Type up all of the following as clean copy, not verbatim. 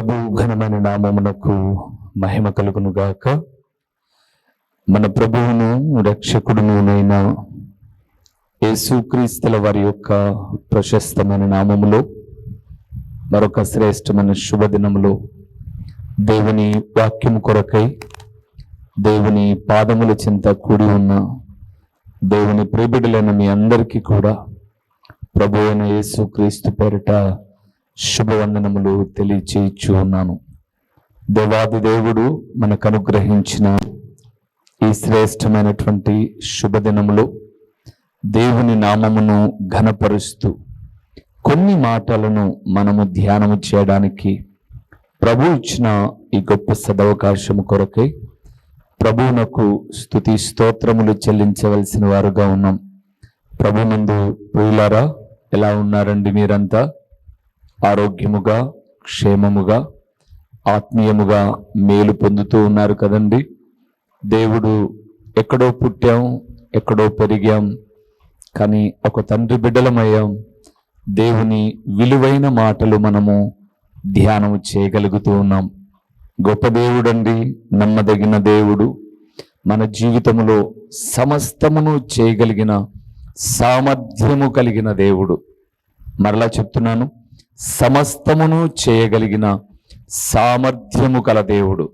ప్రభు ఘనమైన నామమునకు మహిమ కలుగును గాక. మన ప్రభువును రక్షకుడునైన యేసుక్రీస్తుల వారి యొక్క ప్రశస్తమైన నామములో మరొక శ్రేష్టమైన శుభదినములో దేవుని వాక్యము కొరకై దేవుని పాదముల చింత కూడి ఉన్న దేవుని ప్రియబిడ్డలైన మీ అందరికీ కూడా ప్రభు అయిన యేసుక్రీస్తు పేరిట శుభవందనములు తెలియచేయచ్చు ఉన్నాను. దేవాది దేవుడు మనకు అనుగ్రహించిన ఈ శ్రేష్టమైనటువంటి శుభదినములో దేవుని నామమును ఘనపరుస్తూ కొన్ని మాటలను మనము ధ్యానము చేయడానికి ప్రభు ఇచ్చిన ఈ గొప్ప సదవకాశము కొరకై ప్రభువునకు స్తుతి స్తోత్రములు చెల్లించవలసిన వారుగా ఉన్నాం. ప్రభునందు ప్రియులారా, ఎలా ఉన్నారండి? మీరంతా ఆరోగ్యముగా, క్షేమముగా, ఆత్మీయముగా మేలు పొందుతూ ఉన్నారు కదండి. దేవుడు ఎక్కడో పుట్టాం, ఎక్కడో పెరిగాం, కానీ ఒక తండ్రి బిడ్డలమయ్యాం. దేవుని విలువైన మాటలు మనము ధ్యానం చేయగలుగుతూ ఉన్నాం. గొప్ప దేవుడండి, నమ్మదగిన దేవుడు, మన జీవితంలో సమస్తమును చేయగలిగిన సామర్థ్యము కలిగిన దేవుడు. మరలా చెప్తున్నాను, సమస్తమును చేయగలిగిన సామర్థ్యము కల దేవుడు.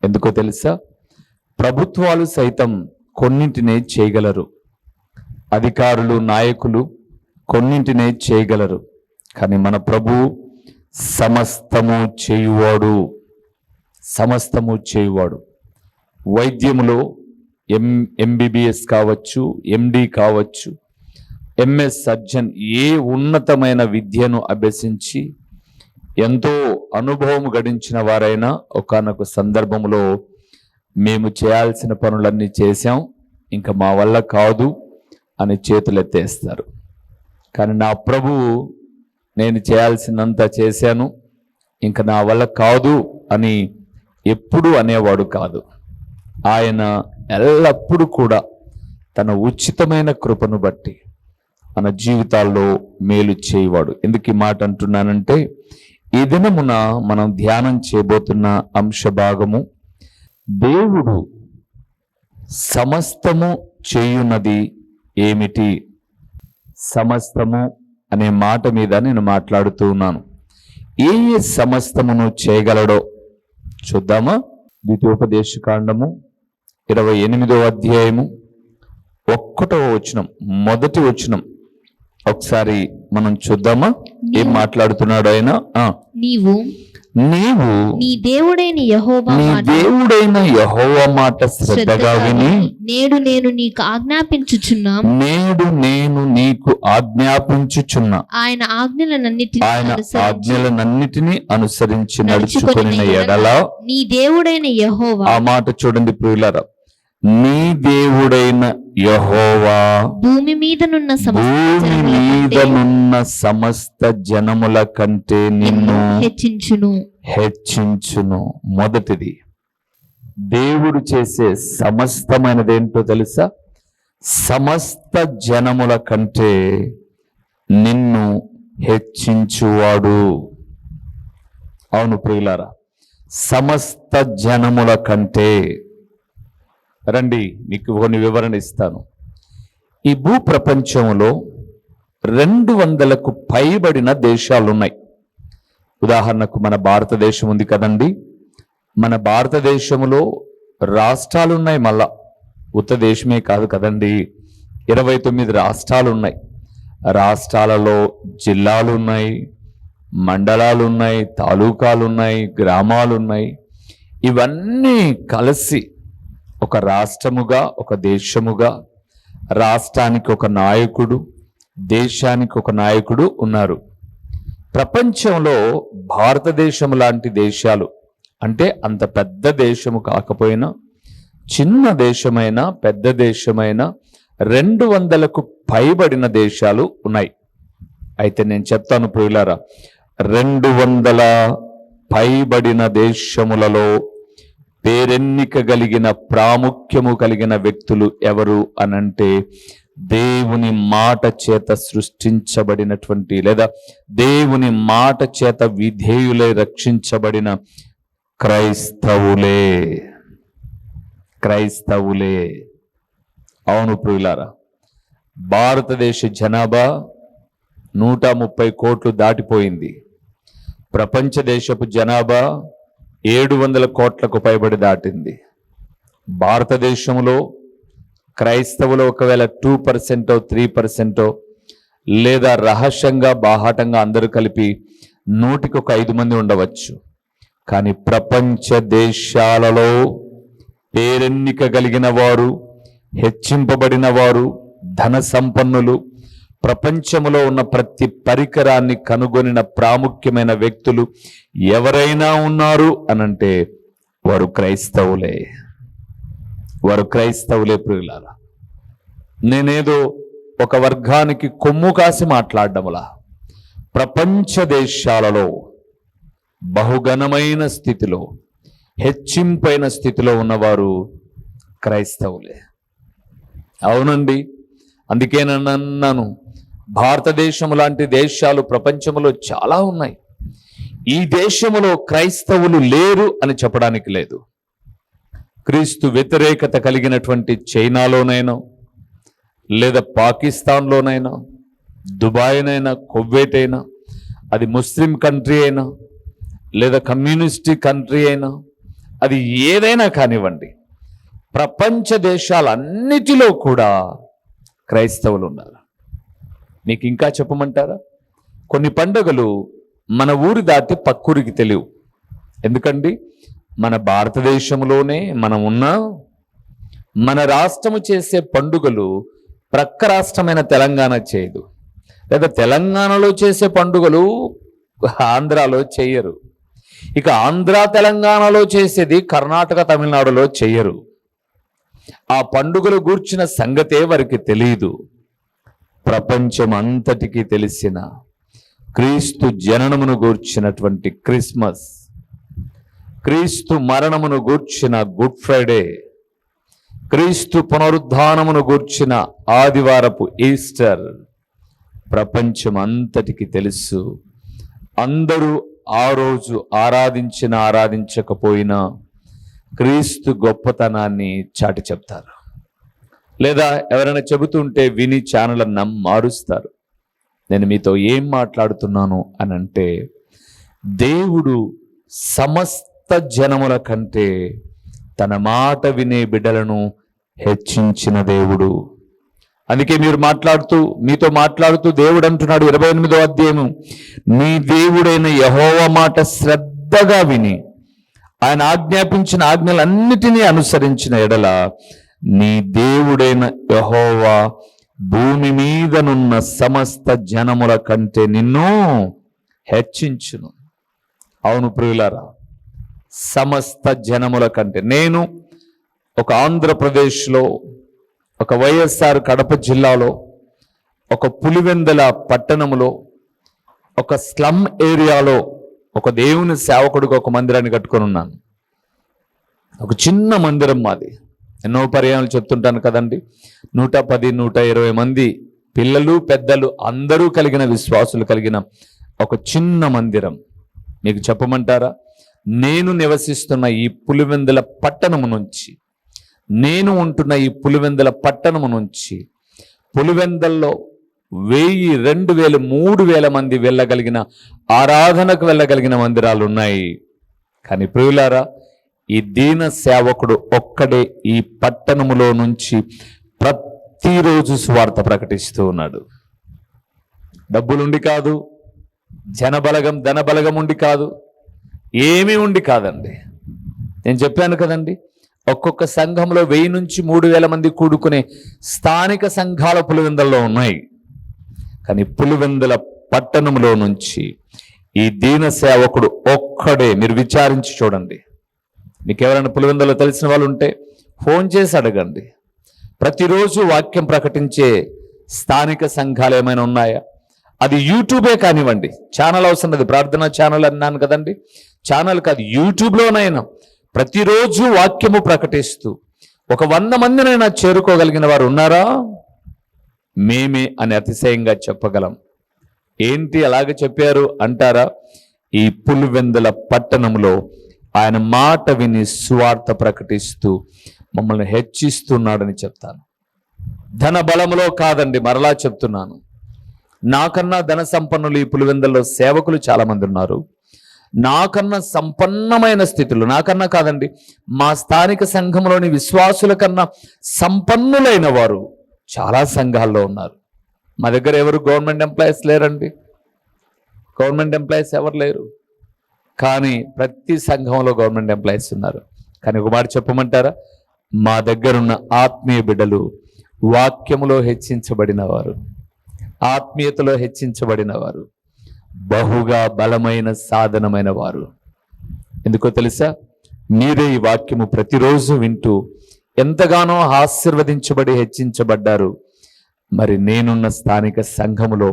ఎందుకో తెలుసా? ప్రభుత్వాలు సైతం కొన్నింటినే చేయగలరు, అధికారులు, నాయకులు కొన్నింటినే చేయగలరు, కానీ మన ప్రభువు సమస్తము చేయువాడు. సమస్తము చేయువాడు. వైద్యములో ఎంబీబీఎస్ కావచ్చు, ఎండి కావచ్చు, ఎంఎస్ సర్జన్, ఏ ఉన్నతమైన విద్యను అభ్యసించి ఎంతో అనుభవం గడించిన వారైనా ఒకానొక సందర్భంలో మేము చేయాల్సిన పనులన్నీ చేశాం, ఇంకా మా వల్ల కాదు అని చేతులెత్తేస్తారు. కానీ నా ప్రభువు నేను చేయాల్సినంత చేశాను, ఇంకా నా వల్ల కాదు అని ఎప్పుడూ అనేవాడు కాదు. ఆయన ఎల్లప్పుడూ కూడా తన ఉచితమైన కృపను బట్టి మన జీవితాల్లో మేలు చేయవాడు. ఎందుకు ఈ మాట అంటున్నానంటే, ఈ దినమున మనం ధ్యానం చేయబోతున్న అంశ భాగము, దేవుడు సమస్తము చేయున్నది ఏమిటి? సమస్తము అనే మాట మీద నేను మాట్లాడుతూ ఉన్నాను. ఏ సమస్తమును చేయగలడో చూద్దామా? ద్వితీయోపదేశకాండము 28వ అధ్యాయము 1వ వచనం, మొదటి వచనం ఒకసారి మనం చూద్దామా? ఏం మాట్లాడుతున్నాడు ఆయన? నీవు నీ దేవుడైన యెహోవా మాట శ్రద్ధగా విని నేడు నేను నీకు ఆజ్ఞాపించుచున్నా ఆయన ఆజ్ఞలనన్నిటినీ అనుసరించి నడుచుకొనిన ఎడల నీ దేవుడైన యెహోవా. ఆ మాట చూడండి ప్రియులారా, నీ దేవుడైన యెహోవా భూమి మీదనున్న సమస్త జనముల కంటే నిన్ను హెచ్చించును. మొదటిది, దేవుడు చేసే సమస్తమైనదేంటో తెలుసా? సమస్త జనముల కంటే నిన్ను హెచ్చించువాడు. అవును ప్రియులారా, సమస్త జనముల కంటే. రండి, మీకు కొన్ని వివరణ ఇస్తాను. ఈ భూ ప్రపంచంలో 200కు పైబడిన దేశాలున్నాయి. ఉదాహరణకు మన భారతదేశం ఉంది కదండి. మన భారతదేశంలో రాష్ట్రాలున్నాయి. మళ్ళా ఉత్త దేశమే కాదు కదండి, 29 రాష్ట్రాలున్నాయి. రాష్ట్రాలలో జిల్లాలున్నాయి, మండలాలున్నాయి, తాలూకాలున్నాయి, గ్రామాలున్నాయి. ఇవన్నీ కలిసి ఒక రాష్ట్రముగా, ఒక దేశముగా, రాష్ట్రానికి ఒక నాయకుడు, దేశానికి ఒక నాయకుడు ఉన్నారు. ప్రపంచంలో భారతదేశం లాంటి దేశాలు, అంటే అంత పెద్ద దేశము కాకపోయినా, చిన్న దేశమైనా పెద్ద దేశమైనా 200కు పైబడిన దేశాలు ఉన్నాయి. అయితే నేను చెప్తాను ప్రియులారా, 200 పైబడిన దేశములలో పేరెన్నిక కలిగిన ప్రాముఖ్యము కలిగిన వ్యక్తులు ఎవరు అనంటే దేవుని మాట చేత సృష్టించబడినటువంటి లేదా దేవుని మాట చేత విధేయులై రక్షించబడిన క్రైస్తవులే. అవును ప్రియులారా, భారతదేశ జనాభా 130 కోట్లు దాటిపోయింది. ప్రపంచ దేశపు జనాభా 700 కోట్లకు పైబడి దాటింది. భారతదేశంలో క్రైస్తవులు ఒకవేళ 2% 3% లేదా రహస్యంగా బాహాటంగా అందరూ కలిపి 100కి 5 మంది ఉండవచ్చు. కానీ ప్రపంచ దేశాలలో పేరెన్నిక కలిగిన వారు, హెచ్చింపబడిన వారు, ధన సంపన్నులు, ప్రపంచంలో ఉన్న ప్రతి పరికరాన్ని కనుగొనిన ప్రాముఖ్యమైన వ్యక్తులు ఎవరైనా ఉన్నారు అనంటే వారు క్రైస్తవులే. ప్రియులారా, నేనేదో ఒక వర్గానికి కొమ్ము కాసి మాట్లాడడంలా, ప్రపంచ దేశాలలో బహుఘనమైన స్థితిలో, హెచ్చింపైన స్థితిలో ఉన్నవారు క్రైస్తవులే. అవునండి, అందుకే నన్ను అన్నాను, భారతదేశం లాంటి దేశాలు ప్రపంచంలో చాలా ఉన్నాయి. ఈ దేశంలో క్రైస్తవులు లేరు అని చెప్పడానికి లేదు. క్రీస్తు వ్యతిరేకత కలిగినటువంటి చైనాలోనైనా లేదా పాకిస్తాన్లోనైనా, దుబాయ్నైనా, కువైట్ అయినా, అది ముస్లిం కంట్రీ అయినా లేదా కమ్యూనిస్ట్ కంట్రీ అయినా, అది ఏదైనా కానివ్వండి, ప్రపంచ దేశాలన్నిటిలో కూడా క్రైస్తవులు ఉన్నారు. మీకు ఇంకా చెప్పమంటారా? కొన్ని పండుగలు మన ఊరి దాటి పక్కూరికి తెలియవు. ఎందుకండి? మన భారతదేశంలోనే మనం ఉన్నా, మన రాష్ట్రము చేసే పండుగలు ప్రక్క రాష్ట్రమైన తెలంగాణ చేయదు, లేదా తెలంగాణలో చేసే పండుగలు ఆంధ్రాలో చెయ్యరు. ఇక ఆంధ్ర తెలంగాణలో చేసేది కర్ణాటక తమిళనాడులో చెయ్యరు. ఆ పండుగలు గూర్చిన సంగతే వారికి తెలియదు. ప్రపంచం అంతటికీ తెలిసిన క్రీస్తు జననమును గూర్చినటువంటి క్రిస్మస్, క్రీస్తు మరణమును గూర్చిన గుడ్ ఫ్రైడే, క్రీస్తు పునరుద్ధానమును గూర్చిన ఆదివారపు ఈస్టర్ ప్రపంచం అంతటికి తెలుసు. అందరూ ఆ రోజు ఆరాధించకపోయినా క్రీస్తు గొప్పతనాన్ని చాటి చెప్తారు, లేదా ఎవరైనా చెబుతుంటే విని ఛానల్ మారుస్తారు. నేను మీతో ఏం మాట్లాడుతున్నాను అనంటే, దేవుడు సమస్త జనముల కంటే తన మాట వినే బిడ్డలను హెచ్చించిన దేవుడు. అందుకే మీతో మాట్లాడుతూ దేవుడు అంటున్నాడు 28వ అధ్యాయము, నీ దేవుడైన యెహోవా మాట శ్రద్ధగా విని ఆయన ఆజ్ఞాపించిన ఆజ్ఞలన్నిటినీ అనుసరించిన ఎడల నీ దేవుడైన యెహోవా భూమి మీదనున్న సమస్త జనముల కంటే నిన్ను హెచ్చించును. అవును ప్రియులారా, సమస్త జనముల కంటే. నేను ఒక ఆంధ్రప్రదేశ్లో, ఒక వైఎస్ఆర్ కడప జిల్లాలో, ఒక పులివెందల పట్టణంలో, ఒక స్లమ్ ఏరియాలో ఒక దేవుని సేవకుడికి ఒక మందిరాన్ని కట్టుకొని ఉన్నాను. ఒక చిన్న మందిరం మాది. ఎన్నో పర్యాయాలు చెప్తుంటాను కదండి, 110-120 మంది పిల్లలు పెద్దలు అందరూ కలిగిన విశ్వాసులు కలిగిన ఒక చిన్న మందిరం. మీకు చెప్పమంటారా? నేను నివసిస్తున్న ఈ పులివెందుల పట్టణము నుంచి, నేను ఉంటున్న ఈ పులివెందుల పట్టణము నుంచి పులివెందల్లో 1000, 2000, 3000 మంది వెళ్ళగలిగిన, ఆరాధనకు వెళ్ళగలిగిన మందిరాలు ఉన్నాయి. కానీ ప్రియులారా, ఈ దీన సేవకుడు ఒక్కడే ఈ పట్టణములో నుంచి ప్రతిరోజు సువార్త ప్రకటిస్తూ ఉన్నాడు. డబ్బులుండి కాదు, జనబలగం ధనబలగం ఉండి కాదు, ఏమీ ఉండి కాదండి. నేను చెప్పాను కదండి, ఒక్కొక్క సంఘంలో 1000 నుంచి 3000 మంది కూడుకునే స్థానిక సంఘాల పులివెందుల్లో ఉన్నాయి. కానీ పులివెందుల పట్టణంలో నుంచి ఈ దీన సేవకుడు ఒక్కడే. మీరు విచారించి చూడండి. మీకు ఎవరైనా పులివెందులో తెలిసిన వాళ్ళు ఉంటే ఫోన్ చేసి అడగండి. ప్రతిరోజు వాక్యం ప్రకటించే స్థానిక సంఘాలు ఏమైనా ఉన్నాయా? అది యూట్యూబే కానివ్వండి, ఛానల్ అవసరం లేదు. ప్రార్థనా ఛానల్ అన్నాను కదండి, ఛానల్ కాదు, యూట్యూబ్లోనైనా ప్రతిరోజు వాక్యము ప్రకటిస్తూ ఒక 100 మందినైనా చేరుకోగలిగిన వారు ఉన్నారా? మేమే అని అతిశయంగా చెప్పగలం. ఏంటి అలాగ చెప్పారు అంటారా? ఈ పులివెందుల పట్టణంలో ఆయన మాట విని సువార్త ప్రకటిస్తూ మమ్మల్ని హెచ్చిస్తున్నాడని చెప్తాను. ధన బలములో కాదండి, మరలా చెప్తున్నాను. నాకన్నా ధన సంపన్నులు ఈ పులివెందుల్లో సేవకులు చాలా మంది ఉన్నారు. నాకన్నా సంపన్నమైన స్థితిలో, నాకన్నా కాదండి, మా స్థానిక సంఘంలోని విశ్వాసుల కన్నా సంపన్నులైన వారు చాలా సంఘాల్లో ఉన్నారు. మా దగ్గర ఎవరు గవర్నమెంట్ ఎంప్లాయీస్ లేరండి, గవర్నమెంట్ ఎంప్లాయీస్ ఎవరు లేరు. కానీ ప్రతి సంఘంలో గవర్నమెంట్ ఎంప్లాయీస్ ఉన్నారు. కానీ ఒక మాట చెప్పమంటారా? మా దగ్గరున్న ఆత్మీయ బిడ్డలు వాక్యములో హెచ్చించబడిన వారు, ఆత్మీయతలో హెచ్చించబడిన వారు, బహుగా బలమైన సాధనమైన వారు. ఎందుకో తెలుసా? మీరే ఈ వాక్యము ప్రతిరోజు వింటూ ఎంతగానో ఆశీర్వదించబడి హెచ్చించబడ్డారు. మరి నేనున్న స్థానిక సంఘములో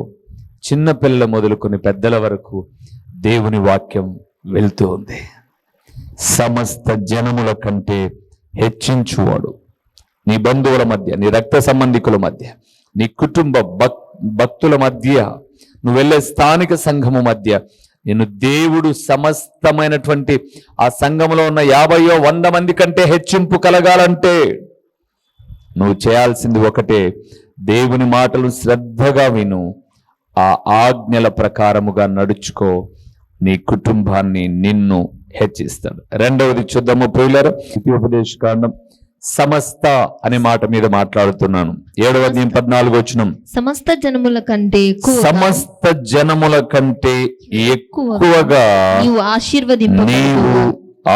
చిన్న పిల్లల మొదలుకొని పెద్దల వరకు దేవుని వాక్యం వెళ్తూ ఉంది. సమస్త జనముల కంటే హెచ్చించువాడు. నీ బంధువుల మధ్య, నీ రక్త సంబంధికుల మధ్య, నీ కుటుంబ భక్తుల మధ్య, నువ్వు వెళ్ళే స్థానిక సంఘము మధ్య నిన్ను దేవుడు సమస్తమైనటువంటి ఆ సంఘములో ఉన్న 50 100 మంది కంటే హెచ్చింపు కలగాలంటే నువ్వు చేయాల్సింది ఒకటే, దేవుని మాటలు శ్రద్ధగా విను, ఆ ఆజ్ఞల ప్రకారముగా నడుచుకో. నీ కుటుంబాన్ని, నిన్ను హెచ్చిస్తాడు. రెండవది చూద్దాము ప్రియులారా, ఉపదేశకాండం సమస్త అనే మాట మీద మాట్లాడుతున్నాను. 7వ అధ్యాయం 14వ వచనం. సమస్త జనముల కంటే సమస్త జనముల కంటే ఎక్కువగా నీవు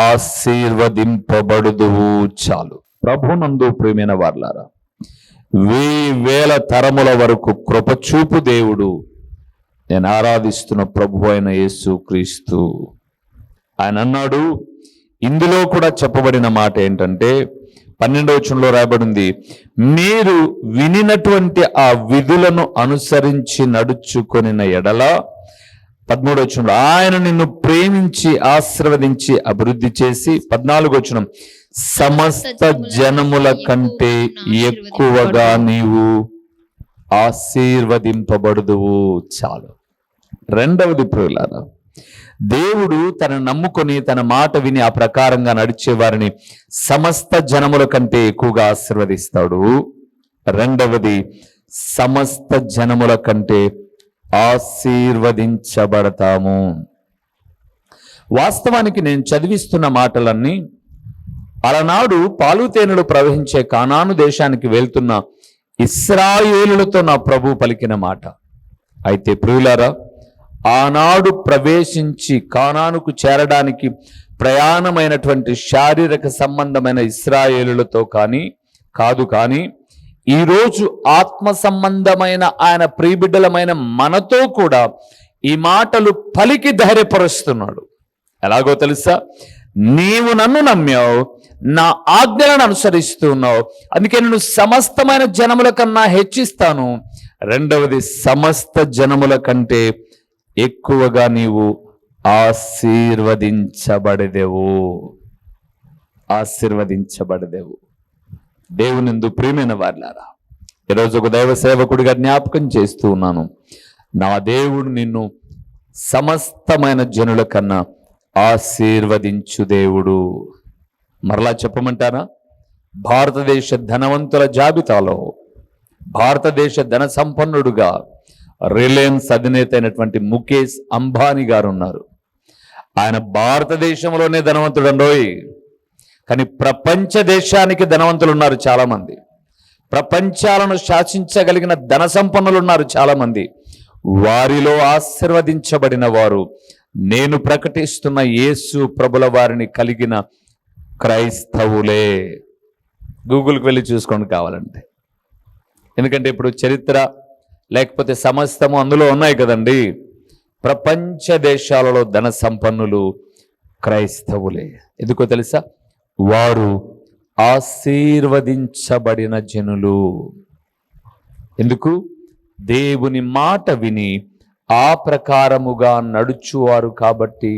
ఆశీర్వదింపబడుదువు. చాలు. ప్రభునందు ప్రియమైన వారలారా, 1000 తరముల వరకు కృపచూపు దేవుడు, నేను ఆరాధిస్తున్న ప్రభు అయిన యేసు క్రీస్తు. ఆయన అన్నాడు, ఇందులో కూడా చెప్పబడిన మాట ఏంటంటే 12వ వచనంలో రాయబడింది, మీరు వినినటువంటి ఆ విధులను అనుసరించి నడుచుకొనిన ఎడల. 13వ వచనంలో ఆయన నిన్ను ప్రేమించి ఆశీర్వదించి అభివృద్ధి చేసి. 14వ వచనం, సమస్త జనముల కంటే ఎక్కువగా నీవు ఆశీర్వదింపబడుదువు. చాలు. రెండవది ప్రియులారా, దేవుడు తన నమ్ముకొని తన మాట విని ఆ ప్రకారంగా నడిచే వారిని సమస్త జనముల కంటే ఎక్కువగా ఆశీర్వదిస్తాడు. రెండవది, సమస్త జనముల కంటే ఆశీర్వదించబడతాము. వాస్తవానికి నేను చదివిస్తున్న మాటలన్నీ అలనాడు పాలుతేనెలు ప్రవహించే కానాను దేశానికి వెళ్తున్న ఇశ్రాయేలులతో నా ప్రభు పలికిన మాట. అయితే ప్రియులారా, ఆనాడు ప్రవేశించి కానానుకు చేరడానికి ప్రయాణమైనటువంటి శారీరక సంబంధమైన ఇశ్రాయేలులతో కాదు కానీ ఈరోజు ఆత్మ సంబంధమైన ఆయన ప్రియబిడ్డలమైన మనతో కూడా ఈ మాటలు పలికి ధైర్యపరుస్తున్నాడు. ఎలాగో తెలుసా? నీవు నన్ను నమ్మావు, నా ఆజ్ఞలను అనుసరిస్తున్నావు, అందుకే నేను సమస్తమైన జనముల కన్నా హెచ్చిస్తాను. రెండవది, సమస్త జనముల కంటే ఎక్కువగా నీవు ఆశీర్వదించబడదెవు. దేవునిందు ప్రియమైన వారలారా, ఈరోజు ఒక దైవ సేవకుడిగా జ్ఞాపకం చేస్తూ ఉన్నాను. నా దేవుడు నిన్ను సమస్తమైన జనుల కన్నా ఆశీర్వదించు దేవుడు. మరలా చెప్పమంటారా? భారతదేశ ధనవంతుల జాబితాలో భారతదేశ ధన సంపన్నుడుగా రిలయన్స్ అధినేత అయినటువంటి ముఖేష్ అంబానీ గారు ఉన్నారు. ఆయన భారతదేశంలోనే ధనవంతుడు అండోయ్, కానీ ప్రపంచ దేశానికి ధనవంతులు ఉన్నారు చాలా మంది. ప్రపంచాలను శాసించగలిగిన ధన సంపన్నులు ఉన్నారు చాలా మంది. వారిలో ఆశీర్వదించబడిన వారు నేను ప్రకటిస్తున్న యేసు ప్రభుల వారిని కలిగిన క్రైస్తవులే. గూగుల్కి వెళ్ళి చూసుకోండి కావాలంటే. ఎందుకంటే ఇప్పుడు చరిత్ర లేకపోతే సమస్తము అందులో ఉన్నాయి కదండి. ప్రపంచ దేశాలలో ధన సంపన్నులు క్రైస్తవులే. ఎందుకో తెలుసా? వారు ఆశీర్వదించబడిన జనులు. ఎందుకు? దేవుని మాట విని ఆ ప్రకారముగా నడుచువారు కాబట్టి.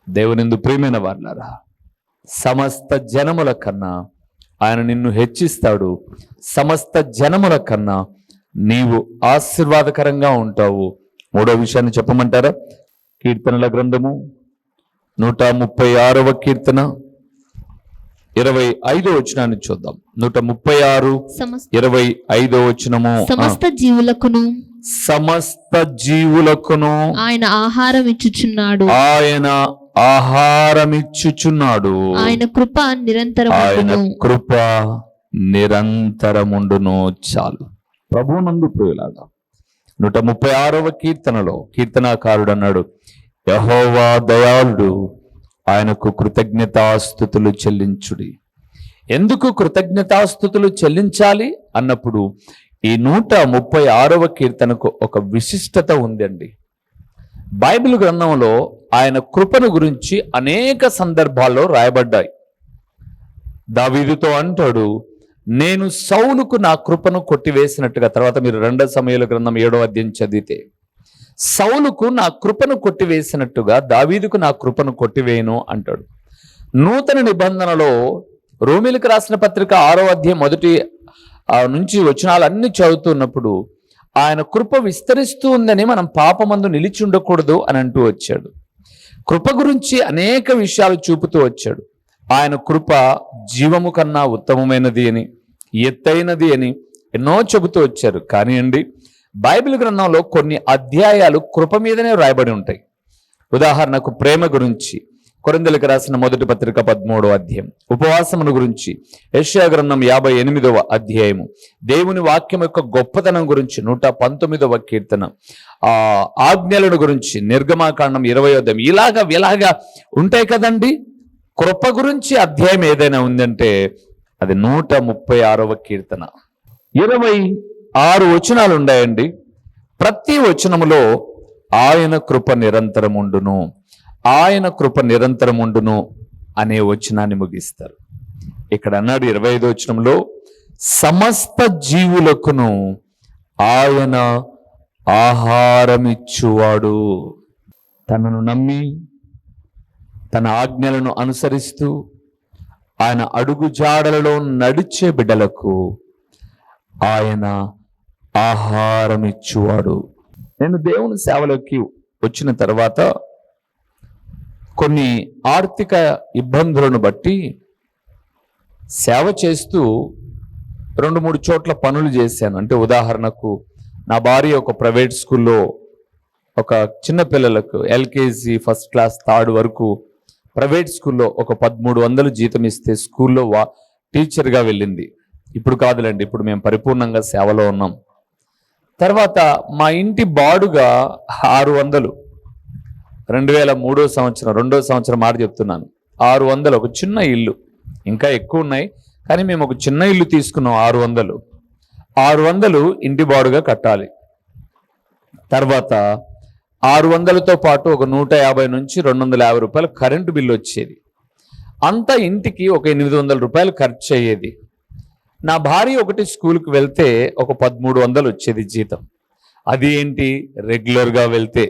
దేవునిందు ప్రియమైన వారులారా, సమస్త జనముల కన్నా ఆయన నిన్ను హెచ్చిస్తాడు. సమస్త జనముల కన్నా నీవు ఆశీర్వాదకరంగా ఉంటావు. మూడో విషయాన్ని చెప్పమంటారా? కీర్తనల గ్రంథము 136వ కీర్తన 25వ వచనాన్ని చూద్దాం. 136:25వ వచనము. సమస్త జీవులకును సమస్త జీవులకును ఆయన ఆహారం ఇచ్చుచున్నాడు. ఆయన ఆహారమిచ్చుచున్నాడు. ఆయన కృప ఆయన నిరంతరముండును. కృప నిరంతరముండును. చాలు. ప్రభువునందు ప్రియులారా, 136వ కీర్తనలో కీర్తనాకారుడు అన్నాడు, యెహోవా దయాళుడు, ఆయనకు కృతజ్ఞతాస్తుతులు చెల్లించుడి. ఎందుకు కృతజ్ఞతాస్తుతులు చెల్లించాలి అన్నప్పుడు ఈ 136వ కీర్తనకు ఒక విశిష్టత ఉందండి. బైబిల్ గ్రంథంలో ఆయన కృపను గురించి అనేక సందర్భాల్లో రాయబడ్డాయి. దావీదుతో అంటాడు, నేను సౌలుకు నా కృపను కొట్టివేసినట్టుగా. తర్వాత మీరు 2 సమూయేలు గ్రంథం 7వ అధ్యాయం చదివితే, సౌలుకు నా కృపను కొట్టివేసినట్టుగా దావీదుకు నా కృపను కొట్టివేయను అంటాడు. నూతన నిబంధనలో రోమీలకు రాసిన పత్రిక 6వ అధ్యాయం మొదటి నుంచి వచనాలన్నీ చదువుతున్నప్పుడు ఆయన కృప విస్తరిస్తూ ఉందని, మనం పాపమందు నిలిచి ఉండకూడదు అని అంటూ వచ్చాడు. కృప గురించి అనేక విషయాలు చూపుతూ వచ్చాడు. ఆయన కృప జీవము కన్నా ఉత్తమమైనది అని, ఎత్తైనది అని ఎన్నో చెబుతూ వచ్చారు. కానీ అండి, బైబిల్ గ్రంథంలో కొన్ని అధ్యాయాలు కృప మీదనే రాయబడి ఉంటాయి. ఉదాహరణకు ప్రేమ గురించి కొరింథీయులకు రాసిన మొదటి పత్రిక 13వ అధ్యాయం, ఉపవాసమును గురించి యెషయా గ్రంథం 58వ అధ్యాయము, దేవుని వాక్యం యొక్క గొప్పతనం గురించి 119వ కీర్తన, ఆజ్ఞలను గురించి నిర్గమాకాండం 20వ అధ్యాయం, ఇలాగా ఉంటాయి కదండి. కృప గురించి అధ్యాయం ఏదైనా ఉందంటే అది 136వ కీర్తన. 26 వచనాలు ఉన్నాయండి. ప్రతి వచనములో ఆయన కృప నిరంతరముండును, ఆయన కృప నిరంతరముండును అనే వచనాన్ని ముగిస్తారు. ఇక్కడ అన్నాడు 25వ వచనంలో, సమస్త జీవులకును ఆయన ఆహారమిచ్చువాడు. తనను నమ్మి తన ఆజ్ఞలను అనుసరిస్తూ ఆయన అడుగు జాడలలో నడిచే బిడ్డలకు ఆయన ఆహారమిచ్చువాడు. నేను దేవుని సేవలోకి వచ్చిన తర్వాత కొన్ని ఆర్థిక ఇబ్బందులను బట్టి సేవ చేస్తూ 2-3 చోట్ల పనులు చేశాను. అంటే ఉదాహరణకు, నా భార్య ఒక ప్రైవేట్ స్కూల్లో ఒక చిన్న పిల్లలకు ఎల్కేజీ ఫస్ట్ క్లాస్ థర్డ్ వరకు ప్రైవేట్ స్కూల్లో ఒక 1300 జీతం ఇస్తే స్కూల్లో టీచర్గా వెళ్ళింది. ఇప్పుడు కాదులేండి, ఇప్పుడు మేము పరిపూర్ణంగా సేవలో ఉన్నాం. తర్వాత మా ఇంటి బాడుగా 600, 2003వ సంవత్సరం 2వ సంవత్సరం మాట చెప్తున్నాను. 600 ఒక చిన్న ఇల్లు, ఇంకా ఎక్కువ ఉన్నాయి కానీ మేము ఒక చిన్న ఇల్లు తీసుకున్నాం. 600 ఇంటి బాడుగా కట్టాలి. తర్వాత 600తో పాటు ఒక 150 నుంచి 250 రూపాయలు కరెంటు బిల్లు వచ్చేది. అంతా ఇంటికి ఒక 800 రూపాయలు ఖర్చు అయ్యేది. నా భార్య ఒకటి స్కూల్కి వెళ్తే ఒక 1300 వచ్చేది జీతం. అది ఏంటి, రెగ్యులర్గా వెళ్తే.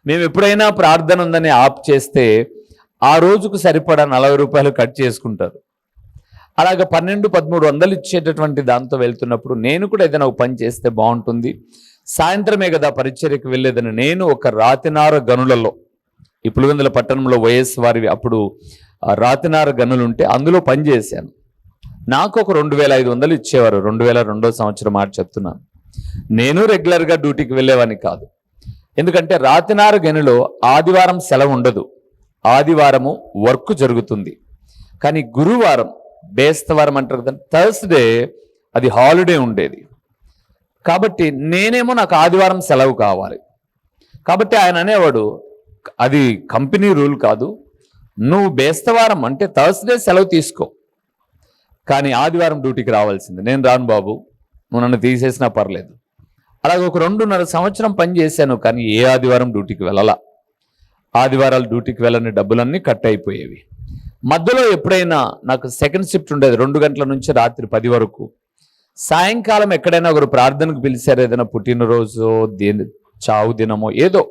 మేము ఎప్పుడైనా ప్రార్థన ఉందని ఆప్ చేస్తే ఆ రోజుకు సరిపడా 40 రూపాయలు కట్ చేసుకుంటారు. అలాగ 1200-1300 ఇచ్చేటటువంటి దాంతో వెళ్తున్నప్పుడు నేను కూడా ఏదైనా ఒక పని చేస్తే బాగుంటుంది, సాయంత్రమే కదా పరిచర్యకు వెళ్ళేదని నేను ఒక రాతినార గనులలో, ఈ పులివెందుల పట్టణంలో వైఎస్ వారివి అప్పుడు రాతినార గనులు ఉంటే అందులో పని చేశాను. నాకు ఒక 2500 ఇచ్చేవారు. 2002వ సంవత్సరం మాట చెప్తున్నాను. నేను రెగ్యులర్గా డ్యూటీకి వెళ్ళేవాడిని కాదు. ఎందుకంటే రాతినార గనిలో ఆదివారం సెలవు ఉండదు, ఆదివారము వర్క్ జరుగుతుంది. కానీ గురువారం, బేస్తవారం అంటారు కదా, థర్స్డే అది హాలిడే ఉండేది. కాబట్టి నేనేమో నాకు ఆదివారం సెలవు కావాలి. కాబట్టి ఆయన అనేవాడు, అది కంపెనీ రూల్ కాదు, నువ్వు బేస్తవారం అంటే థర్స్డే సెలవు తీసుకో, కానీ ఆదివారం డ్యూటీకి రావాల్సింది. నేను రాను బాబు, నువ్వు నన్ను తీసేసినా పర్లేదు. అలాగే ఒక 2.5 సంవత్సరం పని చేశాను, కానీ ఏ ఆదివారం డ్యూటీకి వెళ్ళాలా. ఆదివారాలు డ్యూటీకి వెళ్ళని డబ్బులన్నీ కట్ అయిపోయేవి. మధ్యలో ఎప్పుడైనా నాకు సెకండ్ షిఫ్ట్ ఉండేది, 2 గంటల నుంచి రాత్రి 10 వరకు. సాయంకాలం ఎక్కడైనా ఒకరు ప్రార్థనకు పిలిచారు, ఏదైనా పుట్టినరోజు, చావు దినమో ఏదో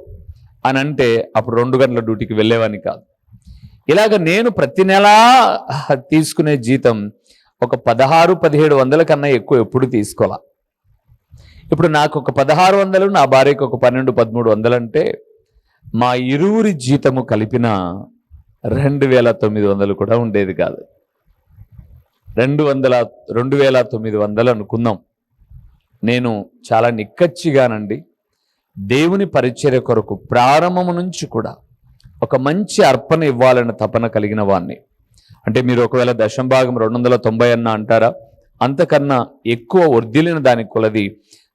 అని అంటే అప్పుడు 2 గంటల డ్యూటీకి వెళ్ళేవాడిని కాదు. ఇలాగ నేను ప్రతి నెలా తీసుకునే జీతం ఒక 16-1700 కన్నా ఎక్కువ ఎప్పుడు తీసుకోవాలా. ఇప్పుడు నాకు ఒక 1600, నా భార్యకు ఒక 12-1300 అంటే మా ఇరువురి జీతము కలిపిన 2900 కూడా ఉండేది కాదు. 2900 అనుకుందాం. నేను చాలా నిక్కచ్చిగానండి దేవుని పరిచర్య కొరకు ప్రారంభము నుంచి కూడా ఒక మంచి అర్పణ ఇవ్వాలని తపన కలిగిన వాడిని. అంటే మీరు ఒకవేళ దశంభాగం 290 అన్న అంటారా, అంతకన్నా ఎక్కువ వర్ధిల్లిన దాని కొలది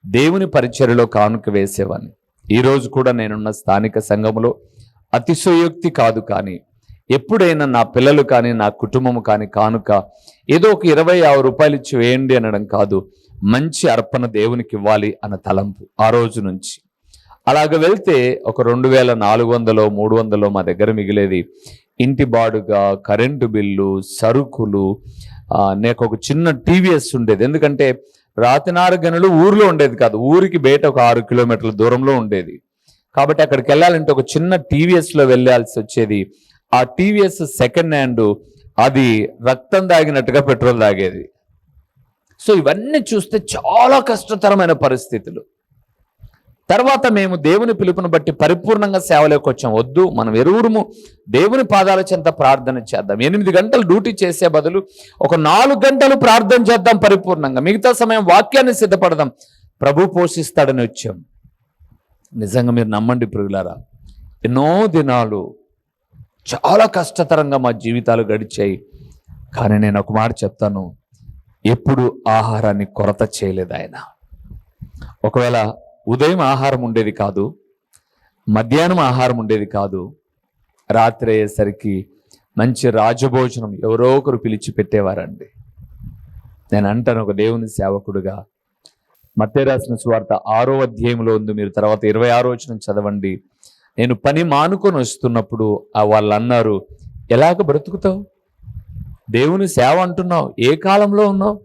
దేవుని పరిచర్యలో కానుక వేసేవాడిని. ఈరోజు కూడా నేనున్న స్థానిక సంఘములో అతిశయోక్తి కాదు, కానీ ఎప్పుడైనా నా పిల్లలు కానీ నా కుటుంబము కానీ కానుక ఏదో ఒక 20-50 రూపాయలు ఇచ్చి వేయండి అనడం కాదు, మంచి అర్పణ దేవునికి ఇవ్వాలి అన్న తలంపు ఆ రోజు నుంచి. అలాగ వెళ్తే ఒక 2400-300 మా దగ్గర మిగిలేది. ఇంటి బాడుగా, కరెంటు బిల్లు, సరుకులు, నాకు ఒక చిన్న టీవీఎస్ ఉండేది. ఎందుకంటే రాతినార గనులు ఊర్లో ఉండేది కాదు, ఊరికి బయట ఒక 6 కిలోమీటర్ల దూరంలో ఉండేది. కాబట్టి అక్కడికి వెళ్ళాలంటే ఒక చిన్న టీవీఎస్లో వెళ్ళాల్సి వచ్చేది. ఆ టీవీఎస్ సెకండ్ హ్యాండ్, అది రక్తం దాగినట్టుగా పెట్రోల్ తాగేది. సో ఇవన్నీ చూస్తే చాలా కష్టతరమైన పరిస్థితులు. తర్వాత మేము దేవుని పిలుపుని బట్టి పరిపూర్ణంగా సేవలోకి వచ్చాం. వద్దు, మనం ఎరువురుము దేవుని పాదాల చెంత ప్రార్థన చేద్దాం. 8 గంటలు డ్యూటీ చేసే బదులు ఒక 4 గంటలు ప్రార్థన చేద్దాం పరిపూర్ణంగా, మిగతా సమయం వాక్యాన్ని సిద్ధపడదాం, ప్రభు పోషిస్తాడని వచ్చాం. నిజంగా మీరు నమ్మండి ప్రియులారా, ఎన్నో దినాలు చాలా కష్టతరంగా మా జీవితాలు గడిచాయి. కానీ నేను ఒక మాట చెప్తాను, ఎప్పుడు ఆహారాన్ని కొరత చేయలేదు ఆయన. ఒకవేళ ఉదయం ఆహారం ఉండేది కాదు, మధ్యాహ్నం ఆహారం ఉండేది కాదు, రాత్రి అయ్యేసరికి మంచి రాజభోజనం ఎవరో ఒకరు పిలిచి పెట్టేవారండి. నేను అంటాను ఒక దేవుని సేవకుడుగా, మత్తయి రాసిన సువార్త 6వ అధ్యాయంలో ఉంది, మీరు తర్వాత 26వ వచనం చదవండి. నేను పని మానుకొని వస్తున్నప్పుడు వాళ్ళు అన్నారు, ఎలాగ బ్రతుకుతావు, దేవుని సేవ అంటున్నావు, ఏ కాలంలో ఉన్నావు,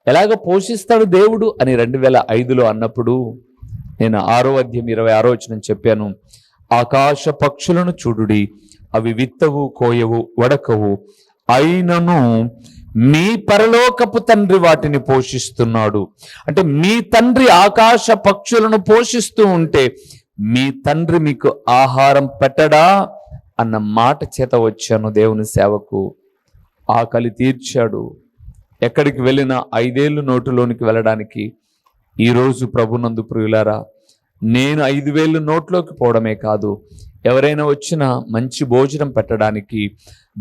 ఎలాగ పోషిస్తాడు దేవుడు అని 2005లో అన్నప్పుడు నేను 6వ అధ్యాయం 26వ వచనం చెప్పాను. ఆకాశ పక్షులను చూడుడి, అవి విత్తవు, కోయవు, వడకవు, అయినను మీ పరలోకపు తండ్రి వాటిని పోషిస్తున్నాడు. అంటే మీ తండ్రి ఆకాశ పక్షులను పోషిస్తూ ఉంటే మీ తండ్రి మీకు ఆహారం పెట్టడా అన్న మాట చేత వచ్చాను దేవుని సేవకు. ఆకలి తీర్చాడు. ఎక్కడికి వెళ్ళినా 5 ఏళ్ళు నోటులోనికి వెళ్ళడానికి ఈరోజు ప్రభునందు ప్రియులారా, నేను 5,000 నోట్లోకి పోవడమే కాదు, ఎవరైనా వచ్చినా మంచి భోజనం పెట్టడానికి,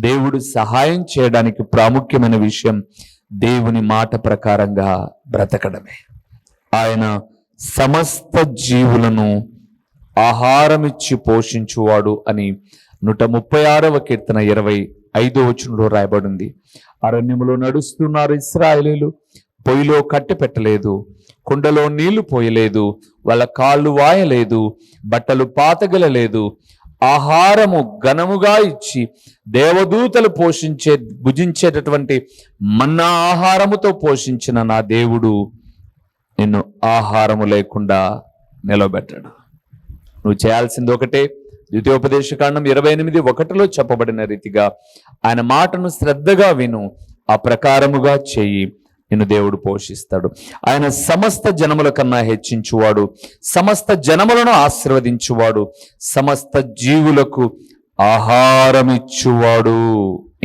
దేవుడు సహాయం చేయడానికి ప్రాముఖ్యమైన విషయం దేవుని మాట ప్రకారంగా బ్రతకడమే. ఆయన సమస్త జీవులను ఆహారమిచ్చి పోషించువాడు అని 136వ కీర్తన 25వ వచనంలో రాయబడింది. అరణ్యములో నడుస్తున్నారు ఇశ్రాయేలీయులు, పొయ్యిలో కట్టె పెట్టలేదు, కుండలో నీళ్లు పోయలేదు, వాళ్ళ కాళ్ళు వాయలేదు, బట్టలు పాతగలలేదు, ఆహారము ఘనముగా ఇచ్చి దేవదూతలు భుజించేటటువంటి మన్నా ఆహారముతో పోషించిన నా దేవుడు నిన్ను ఆహారము లేకుండా నిలబెట్టడు. నువ్వు చేయాల్సింది ఒకటే, ద్వితీయోపదేశకాండం 28:1లో చెప్పబడిన రీతిగా ఆయన మాటను శ్రద్ధగా విను, ఆ ప్రకారముగా చెయ్యి, నిన్ను దేవుడు పోషిస్తాడు. ఆయన సమస్త జనముల కన్నా హెచ్చించువాడు, సమస్త జనములను ఆశీర్వదించువాడు, సమస్త జీవులకు ఆహారం ఇచ్చువాడు.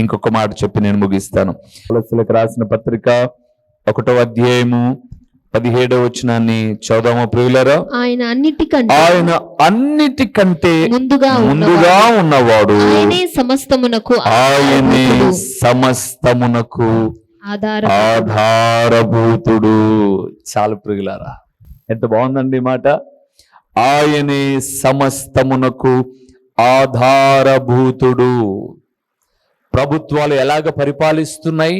ఇంకొక మాట చెప్పి నేను ముగిస్తాను. కొలస్సీలకు రాసిన పత్రిక 1వ అధ్యాయము 17వ వచనాన్ని చదువుదామా ప్రియులారా? ఆయన అన్నిటికంటే ముందుగా ఉన్నవాడు, ఆయనే సమస్తమునకు ఆధారభూతుడు. చాలు ప్రియులారా, ఎంత బాగుందండి ఈ మాట. ఆయనే సమస్తమునకు ఆధారభూతుడు. ప్రభుత్వాలు ఎలాగ పరిపాలిస్తున్నాయి?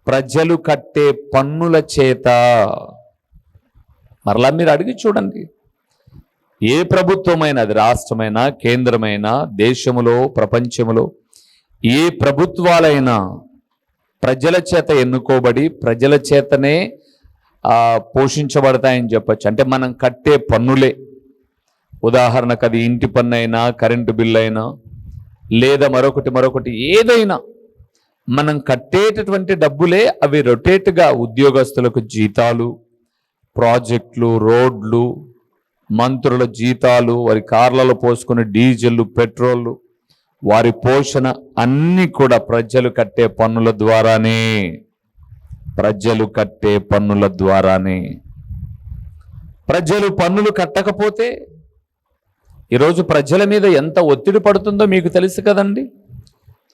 ప్రజలు కట్టే పన్నుల చేత. మరలా మీరు అడిగి చూడండి, ఏ ప్రభుత్వమైనా, అది రాష్ట్రమైనా, కేంద్రమైనా, దేశములో, ప్రపంచములో ఏ ప్రభుత్వాలైనా ప్రజల చేత ఎన్నుకోబడి ప్రజల చేతనే పోషించబడతాయని చెప్పచ్చు. అంటే మనం కట్టే పన్నులే. ఉదాహరణకు అది ఇంటి పన్ను అయినా, కరెంటు బిల్లు అయినా, లేదా మరొకటి ఏదైనా మనం కట్టేటటువంటి డబ్బులే అవి రొటేట్గా ఉద్యోగస్తులకు జీతాలు, ప్రాజెక్టులు, రోడ్లు, మంత్రుల జీతాలు, వారి కార్లలో పోసుకునే డీజిల్, పెట్రోల్, వారి పోషణ అన్నీ కూడా ప్రజలు కట్టే పన్నుల ద్వారానే. ప్రజలు పన్నులు కట్టకపోతే ఈరోజు ప్రజల మీద ఎంత ఒత్తిడి పడుతుందో మీకు తెలుసు కదండి.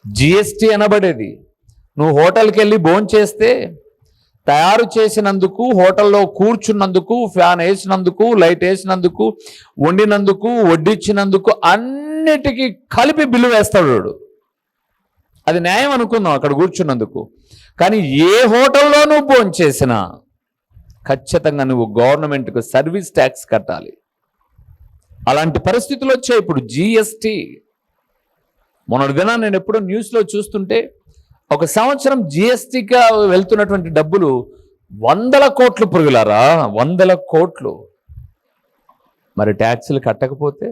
జిఎస్టీ అనబడేది, నువ్వు హోటల్కి వెళ్ళి భోంచేస్తే తయారు చేసినందుకు, హోటల్లో కూర్చున్నందుకు, ఫ్యాన్ వేసినందుకు, లైట్ వేసినందుకు, వండినందుకు, వడ్డించినందుకు అన్నిటికీ కలిపి బిల్లు వేస్తాడు. అది న్యాయం అనుకుందాం అక్కడ కూర్చున్నందుకు. కానీ ఏ హోటల్లోనూ భోంచేసినా ఖచ్చితంగా నువ్వు గవర్నమెంట్కు సర్వీస్ ట్యాక్స్ కట్టాలి. అలాంటి పరిస్థితులు వచ్చాయి ఇప్పుడు. జిఎస్టీ మొన్నటి దిన నేను ఎప్పుడో న్యూస్లో చూస్తుంటే ఒక సంవత్సరం జిఎస్టీగా వెళ్తున్నటువంటి డబ్బులు 100 కోట్లు పురుగులారా, 100 కోట్లు. మరి ట్యాక్సులు కట్టకపోతే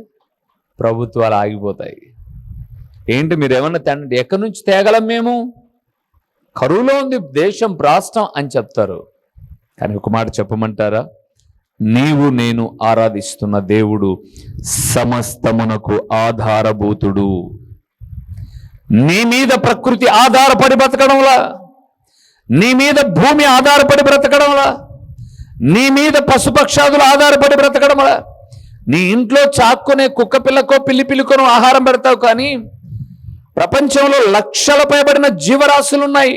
ప్రభుత్వాలు ఆగిపోతాయి. ఏంటి మీరేమన్నా ఎక్కడి నుంచి తేగలం, మేము కరువులో ఉంది దేశం, రాష్ట్రం అని చెప్తారు. కానీ ఒక మాట చెప్పమంటారా? నీవు నేను ఆరాధిస్తున్న దేవుడు సమస్తమునకు ఆధారభూతుడు. నీ మీద ప్రకృతి ఆధారపడి బ్రతకడంలా, నీ మీద భూమి ఆధారపడి బ్రతకడంలా, నీ మీద పశుపక్షాదులు ఆధారపడి బ్రతకడంలా. నీ ఇంట్లో చాక్కునే కుక్క పిల్లకో పిల్లి పిల్లికోనో ఆహారం పెడతావు, కానీ ప్రపంచంలో లక్షల పైబడిన జీవరాశులున్నాయి.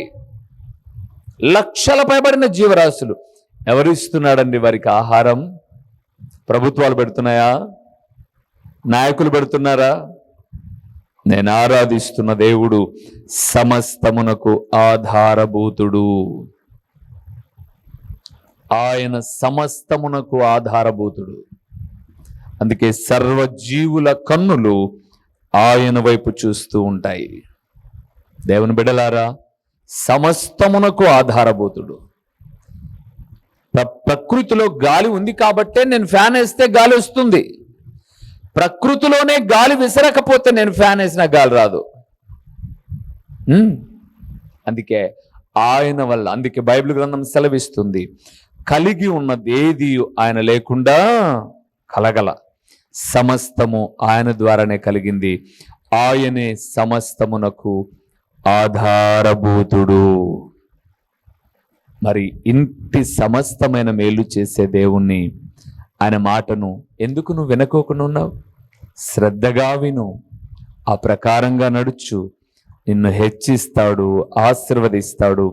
లక్షల పైబడిన జీవరాశులు. ఎవరు ఇస్తున్నాడండి వారికి ఆహారం? ప్రభుత్వాలు పెడుతున్నాయా? నాయకులు పెడుతున్నారా? నేను ఆరాధిస్తున్న దేవుడు సమస్తమునకు ఆధారభూతుడు. ఆయన సమస్తమునకు ఆధారభూతుడు. అందుకే సర్వజీవుల కన్నులు ఆయన వైపు చూస్తూ ఉంటాయి. దేవుని బిడ్డలారా, సమస్తమునకు ఆధారభూతుడు. ప్రకృతిలో గాలి ఉంది కాబట్టే నేను ఫ్యాన్ వేస్తే గాలి వస్తుంది. ప్రకృతిలోనే గాలి విసరకపోతే నేను ఫ్యాన్ వేసినా గాలి రాదు. అందుకే ఆయన వల్ల, అందుకే బైబిల్ గ్రంథం సెలవిస్తుంది, కలిగి ఉన్నదేది ఆయన లేకుండా కలగల, సమస్తము ఆయన ద్వారానే కలిగింది, ఆయనే సమస్తమునకు ఆధారభూతుడు. మరి ఇంటి సమస్తమైన మేలు చేసే దేవుణ్ణి, ఆయన మాటను ఎందుకు నువ్వు వినకోకుండా ఉన్నావు? శ్రద్ధగా విను, ఆ ప్రకారంగా నడుచు. నిన్ను హెచ్చిస్తాడు, ఆశీర్వదిస్తాడు,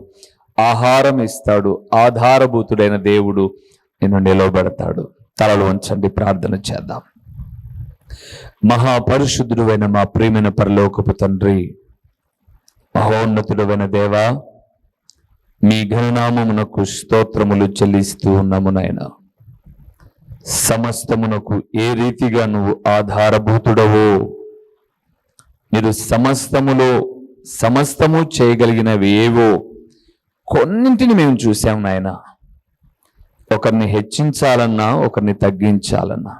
ఆహారం ఇస్తాడు. ఆధారభూతుడైన దేవుడు నిన్ను నిలవబెడతాడు. తలలు వంచండి, ప్రార్థన చేద్దాం. మహాపరిశుద్ధుడైన మా ప్రియమైన పరలోకపు తండ్రి, మహోన్నతుడైన దేవా, మీ ఘననామమునకు స్తోత్రములు చెల్లిస్తూ ఉన్నాము నాయన. సమస్తమునకు ఏ రీతిగా నువ్వు ఆధారభూతుడవో, మీరు సమస్తము చేయగలిగినవి ఏవో కొన్నింటిని మేము చూసాం నాయన. ఒకరిని హెచ్చించాలన్నా, ఒకరిని తగ్గించాలన్నా,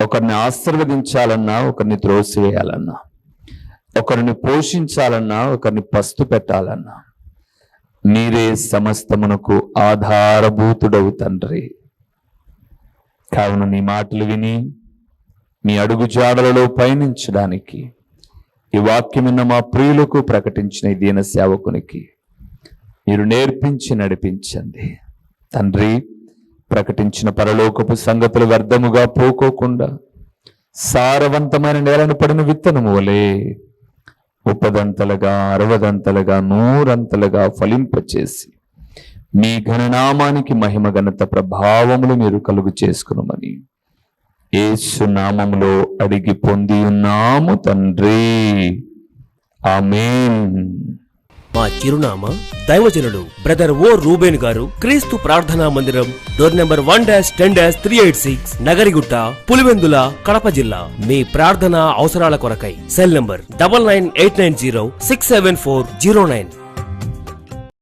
ఒకరిని ఆశీర్వదించాలన్నా, ఒకరిని త్రోసివేయాలన్నా, ఒకరిని పోషించాలన్నా, ఒకరిని పస్తు పెట్టాలన్నా, మీరే సమస్తమునకు ఆధారభూతుడవు తండ్రి. కావున నీ మాటలు విని మీ అడుగు జాడలలో పయనించడానికి ఈ వాక్యమున్న మా ప్రియులకు ప్రకటించిన ఈ దీన సేవకునికి మీరు నేర్పించి నడిపించండి తండ్రి. ప్రకటించిన పరలోకపు సంగతులు వ్యర్థముగా పోకోకుండా సారవంతమైన నేలను పడిన విత్తనము వలె 30 60 100 ఫలింపచేసి మీ ఘననామానికి మహిమ ఘనత ప్రభావములు మీరు కలుగు చేసుకునమని యేసు నామములో అడిగి పొంది ఉన్నాము తండ్రి. ఆమేన్. మా చిరునామా దైవజనుడు బ్రదర్ ఓ రూబేన్ గారు, క్రీస్తు ప్రార్థనా మందిరం, డోర్ నెంబర్ 1-10-386, నగరిగుట్ట, పులివెందుల, కడప జిల్లా. మీ ప్రార్థనా అవసరాల కొరకై సెల్ నంబర్ 9989067409.